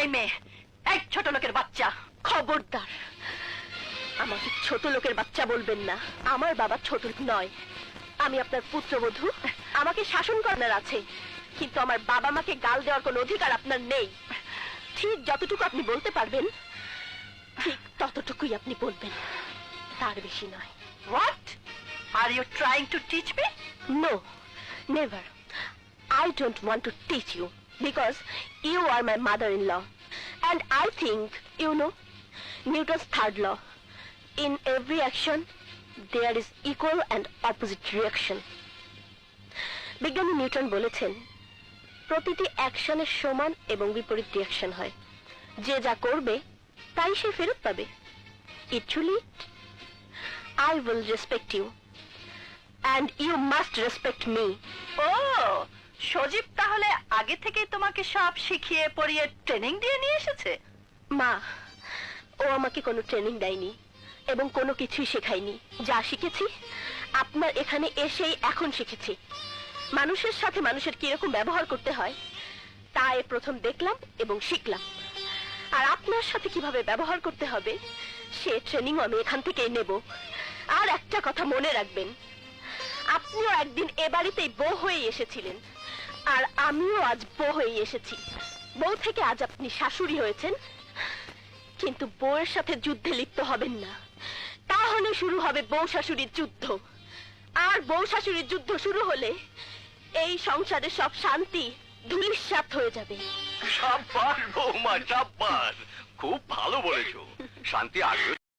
এই মেয়ে, এক ছোট লোকের বাচ্চা। খবরদার, আমাকে ছোট লোকের বাচ্চা বলবেন না। আমার বাবা ছোট নয়, আমি আপনার পুত্রবধূ। আমাকে শাসন করার আছে, কিন্তু আমার বাবা মাকে গাল দেওয়ার কোনো অধিকার আপনার নেই। ঠিক যতটুকু আপনি বলতে পারবেন ঠিক ততটুকুই আপনি বলবেন, তার বেশি নয়। What? Are you trying to teach me? No, never. I don't want to teach you because you are my mother-in-law, and I think you know Newton's third law. In every action there is equal and opposite reaction. বিজ্ঞানী Newton বলেছেন, প্রতিটি অ্যাকশনের সমান এবং বিপরীত reaction হয়। যে যা করবে তাই সে ফেরত পাবে। Actually, I will respect you and you must respect me. ও, সজীব তাহলে আগে থেকে তোমাকে সব শিখিয়ে পড়িয়ে ট্রেনিং দিয়ে নিয়ে এসেছে? মা, ও আমাকে কোনো ট্রেনিং দেয়নি এবং কোনো কিছুই শেখায়নি। যা শিখেছি আপনার এখানে এসেই এখন শিখেছি। মানুষের সাথে মানুষের কিরকম ব্যবহার করতে হয় তা প্রথম দেখলাম এবং শিখলাম। আর আপনার সাথে কিভাবে ব্যবহার করতে হবে সে ট্রেনিং আমি এখান থেকেই নেব। আর একটা কথা মনে রাখবেন, আপনিও একদিন এ বাড়িতেই বউ হয়ে এসেছিলেন, আর আমিও আজ বউ হয়ে এসেছি। বউ থেকে আজ আপনি শাশুড়ি হয়েছেন, কিন্তু বউয়ের সাথে যুদ্ধে লিপ্ত হবেন না, তাহলে শুরু হবে বউ শাশুড়ির যুদ্ধ। আর বউ শাশুড়ির যুদ্ধ শুরু হলে এই সংসারে সব শান্তি ধূলিসাৎ হয়ে যাবে। সাব্বাস বৌমা, সাব্বাস, খুব ভালো বলেছো। শান্তি আসবে